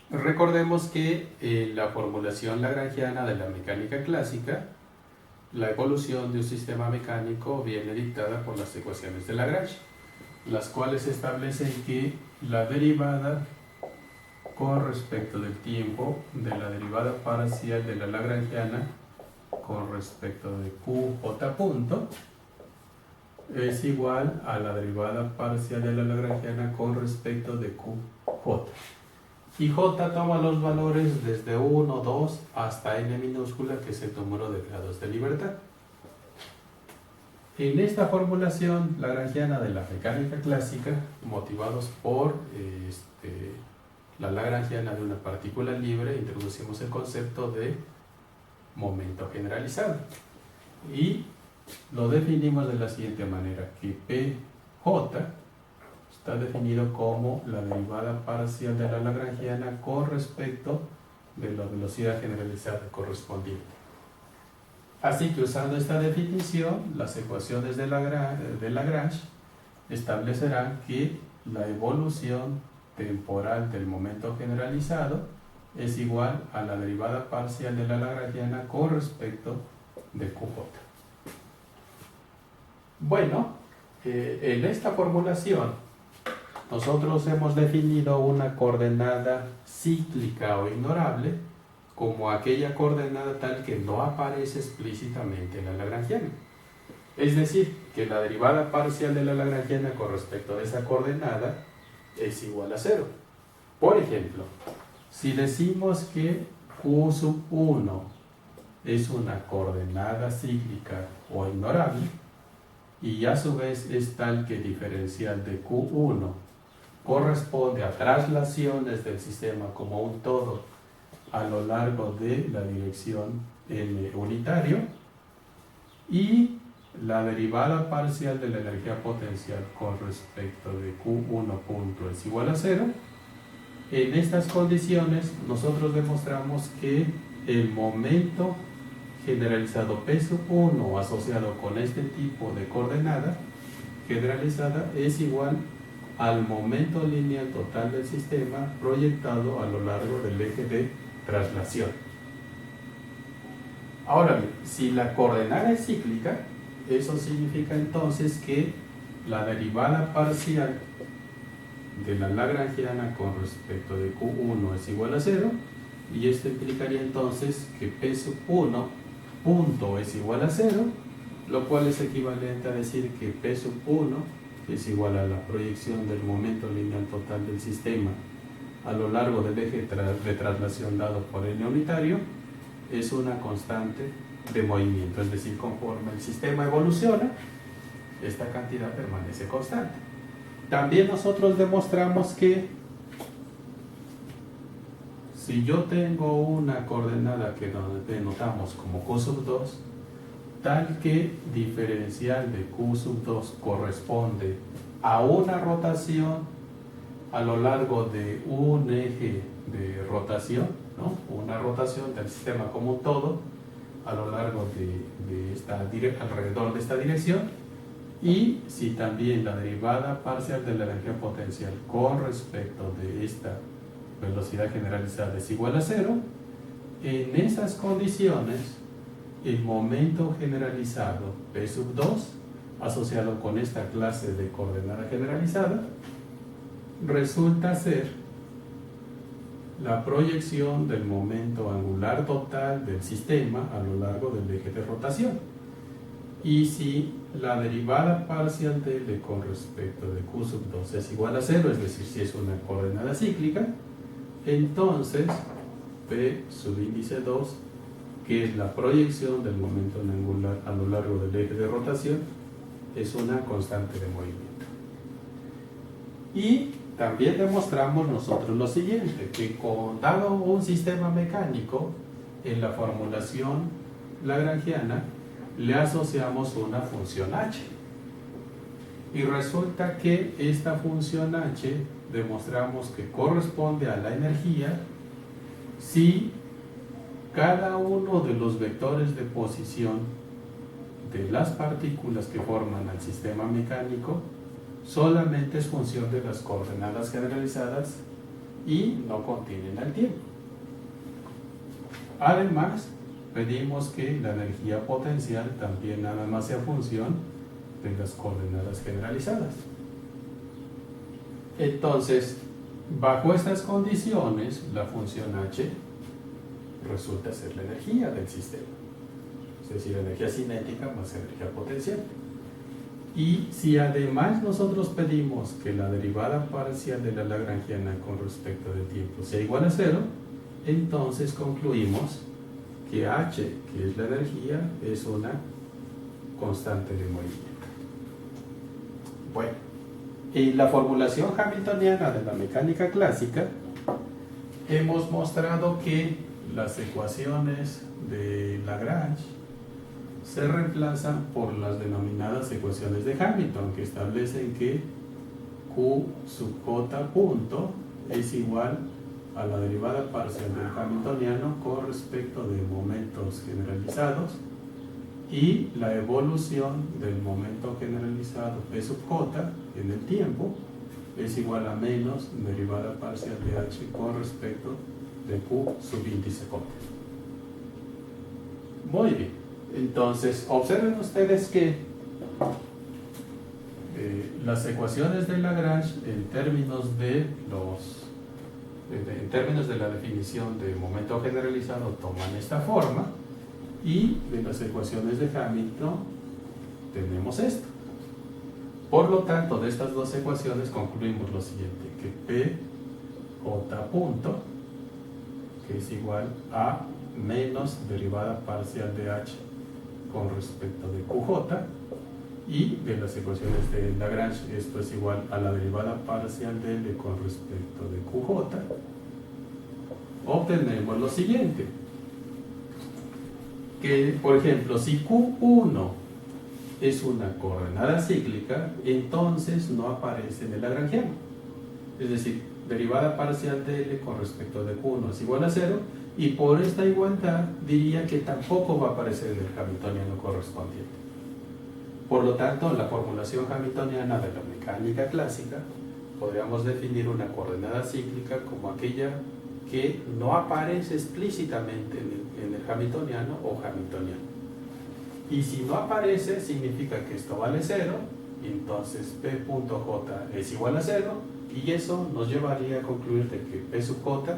Recordemos que en la formulación lagrangiana de la mecánica clásica, la evolución de un sistema mecánico viene dictada por las ecuaciones de Lagrange, las cuales establecen que la derivada con respecto del tiempo de la derivada parcial de la lagrangiana con respecto de QJ punto es igual a la derivada parcial de la lagrangiana con respecto de QJ. Y J toma los valores desde 1, 2 hasta n minúscula, que es el número de grados de libertad. En esta formulación lagrangiana de la mecánica clásica, motivados por la lagrangiana de una partícula libre, introducimos el concepto de momento generalizado y lo definimos de la siguiente manera, que PJ está definido como la derivada parcial de la lagrangiana con respecto de la velocidad generalizada correspondiente. Así que usando esta definición, las ecuaciones de Lagrange establecerán que la evolución temporal del momento generalizado es igual a la derivada parcial de la lagrangiana con respecto de QJ. Bueno, en esta formulación nosotros hemos definido una coordenada cíclica o ignorable como aquella coordenada tal que no aparece explícitamente en la lagrangiana. Es decir, que la derivada parcial de la lagrangiana con respecto de esa coordenada es igual a 0. Por ejemplo, si decimos que Q sub 1 es una coordenada cíclica o ignorable, y a su vez es tal que diferencial de Q1 corresponde a traslaciones del sistema como un todo a lo largo de la dirección n unitario, y la derivada parcial de la energía potencial con respecto de Q1 punto es igual a 0, en estas condiciones nosotros demostramos que el momento generalizado P sub 1 asociado con este tipo de coordenada generalizada es igual al momento lineal total del sistema proyectado a lo largo del eje de traslación. Ahora bien, si la coordenada es cíclica, eso significa entonces que la derivada parcial de la lagrangiana con respecto de Q1 es igual a 0, y esto implicaría entonces que P sub 1 punto es igual a 0, lo cual es equivalente a decir que P sub 1 es igual a la proyección del momento lineal total del sistema a lo largo del eje de traslación dado por n unitario, es una constante de movimiento, es decir, conforme el sistema evoluciona, esta cantidad permanece constante. También nosotros demostramos que si yo tengo una coordenada que denotamos como Q sub 2, tal que diferencial de Q sub 2 corresponde a una rotación a lo largo de un eje de rotación, ¿no? Una rotación del sistema como un todo a lo largo alrededor de esta dirección, y si también la derivada parcial de la energía potencial con respecto de esta velocidad generalizada es igual a 0, en esas condiciones el momento generalizado P sub 2 asociado con esta clase de coordenada generalizada resulta ser la proyección del momento angular total del sistema a lo largo del eje de rotación. Y si la derivada parcial de L con respecto de Q sub 2 es igual a 0, es decir, si es una coordenada cíclica, entonces P sub índice 2, que es la proyección del momento angular a lo largo del eje de rotación, es una constante de movimiento. Y también demostramos nosotros lo siguiente, que dado un sistema mecánico, en la formulación lagrangiana le asociamos una función h. Y resulta que esta función h demostramos que corresponde a la energía si cada uno de los vectores de posición de las partículas que forman el sistema mecánico solamente es función de las coordenadas generalizadas y no contienen al tiempo. Además, pedimos que la energía potencial también nada más sea función de las coordenadas generalizadas. Entonces, bajo estas condiciones, la función H resulta ser la energía del sistema, es decir, energía cinética más energía potencial. Y si además nosotros pedimos que la derivada parcial de la lagrangiana con respecto del tiempo sea igual a 0, entonces concluimos que H, que es la energía, es una constante de movimiento. Bueno, en la formulación hamiltoniana de la mecánica clásica hemos mostrado que las ecuaciones de Lagrange se reemplazan por las denominadas ecuaciones de Hamilton, que establecen que Q sub J punto es igual a la derivada parcial del hamiltoniano con respecto de momentos generalizados, y la evolución del momento generalizado P sub J en el tiempo es igual a menos derivada parcial de H con respecto de Q subíndice J. Muy bien, entonces observen ustedes que las ecuaciones de Lagrange en términos de la definición de momento generalizado toman esta forma, y de las ecuaciones de Hamilton tenemos esto. Por lo tanto, de estas dos ecuaciones concluimos lo siguiente, que P J punto, que es igual a menos derivada parcial de H con respecto de QJ, y de las ecuaciones de Lagrange esto es igual a la derivada parcial de L con respecto de QJ, obtenemos lo siguiente, que por ejemplo si Q1 es una coordenada cíclica, entonces no aparece en el lagrangiano, es decir, derivada parcial de L con respecto de Q1 es igual a 0, y por esta igualdad diría que tampoco va a aparecer en el hamiltoniano correspondiente. Por lo tanto, en la formulación hamiltoniana de la mecánica clásica podríamos definir una coordenada cíclica como aquella que no aparece explícitamente en el hamiltoniano o hamiltoniano. Y si no aparece, significa que esto vale 0, entonces P.J es igual a 0, y eso nos llevaría a concluir de que P sub J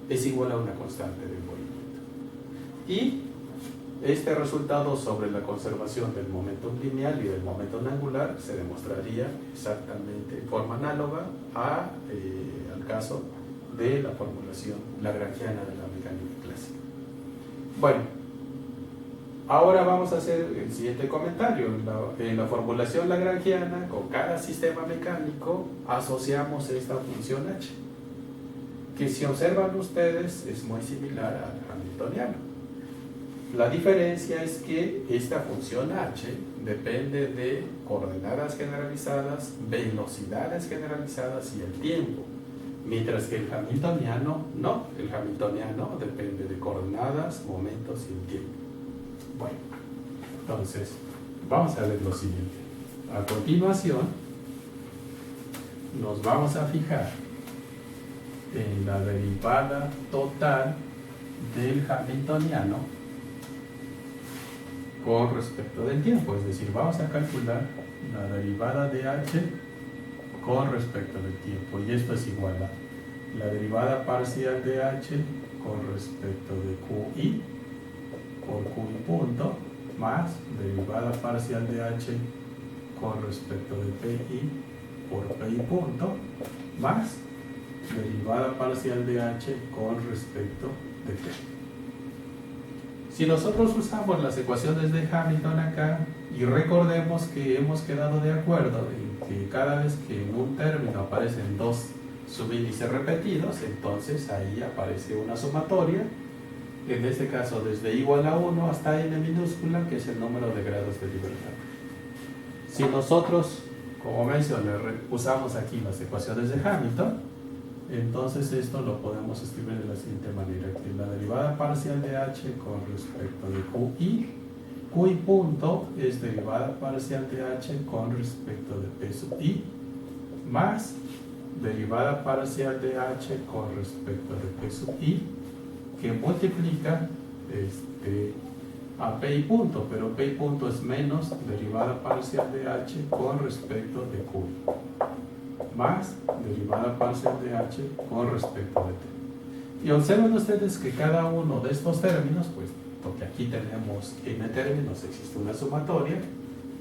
es igual a una constante de movimiento. Y este resultado sobre la conservación del momentum lineal y del momentum angular se demostraría exactamente en forma análoga al caso de la formulación lagrangiana de la mecánica clásica. Bueno, ahora vamos a hacer el siguiente comentario. En la formulación lagrangiana, con cada sistema mecánico asociamos esta función H, que si observan ustedes es muy similar al hamiltoniano. La diferencia es que esta función H depende de coordenadas generalizadas, velocidades generalizadas y el tiempo, mientras que el hamiltoniano no. El hamiltoniano depende de coordenadas, momentos y el tiempo. Bueno, entonces vamos a ver lo siguiente. A continuación nos vamos a fijar en la derivada total del hamiltoniano con respecto del tiempo, es decir, vamos a calcular la derivada de H con respecto del tiempo, y esto es igual a la derivada parcial de H con respecto de QI por QI punto más derivada parcial de H con respecto de PI por PI punto más derivada parcial de H con respecto de T. Si nosotros usamos las ecuaciones de Hamilton acá, y recordemos que hemos quedado de acuerdo en que cada vez que en un término aparecen dos subíndices repetidos, entonces ahí aparece una sumatoria, en este caso desde igual a 1 hasta n minúscula, que es el número de grados de libertad. Si nosotros, como mencioné, usamos aquí las ecuaciones de Hamilton, entonces esto lo podemos escribir de la siguiente manera, que la derivada parcial de H con respecto de QI punto es derivada parcial de H con respecto de P sub I, más derivada parcial de h con respecto de t sub i, que multiplica a p y punto, pero p y punto es menos derivada parcial de h con respecto de q, más derivada parcial de h con respecto de t. Y observen ustedes que cada uno de estos términos, pues, porque aquí tenemos n términos, existe una sumatoria,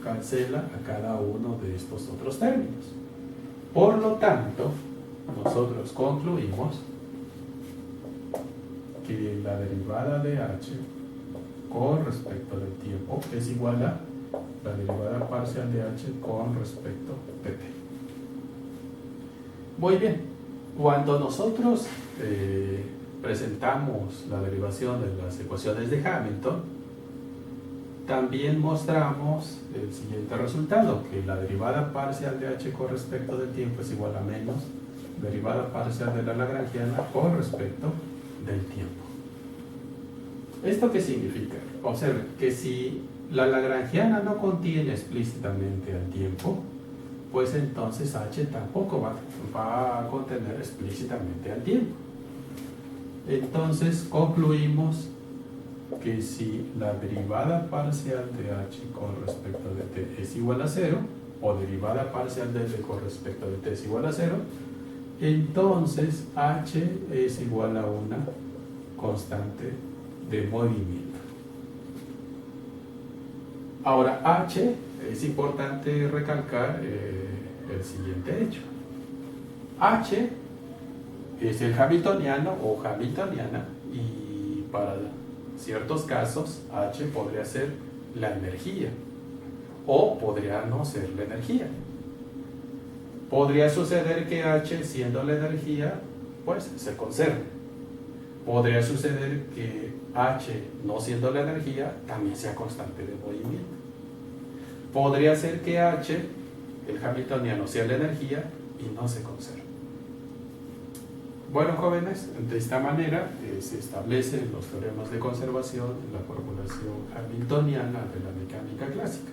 cancela a cada uno de estos otros términos. Por lo tanto, nosotros concluimos que la derivada de h con respecto del tiempo es igual a la derivada parcial de h con respecto de t. Muy bien, cuando nosotros presentamos la derivación de las ecuaciones de Hamilton, también mostramos el siguiente resultado, que la derivada parcial de h con respecto del tiempo es igual a menos derivada parcial de la lagrangiana con respecto del tiempo. ¿Esto qué significa? Observen que si la lagrangiana no contiene explícitamente al tiempo, pues entonces h tampoco va a contener explícitamente al tiempo. Entonces concluimos que si la derivada parcial de h con respecto de t es igual a 0, o derivada parcial de t con respecto de t es igual a 0, entonces h es igual a una constante de movimiento. Ahora, h, es importante recalcar el siguiente hecho. H es el hamiltoniano o hamiltoniana, y para ciertos casos h podría ser la energía o podría no ser la energía. Podría suceder que h, siendo la energía, pues se conserve. Podría suceder que h, no siendo la energía, también sea constante de movimiento. Podría ser que h, el hamiltoniano, sea la energía y no se conserve. Bueno, jóvenes, de esta manera se establecen los teoremas de conservación en la formulación hamiltoniana de la mecánica clásica.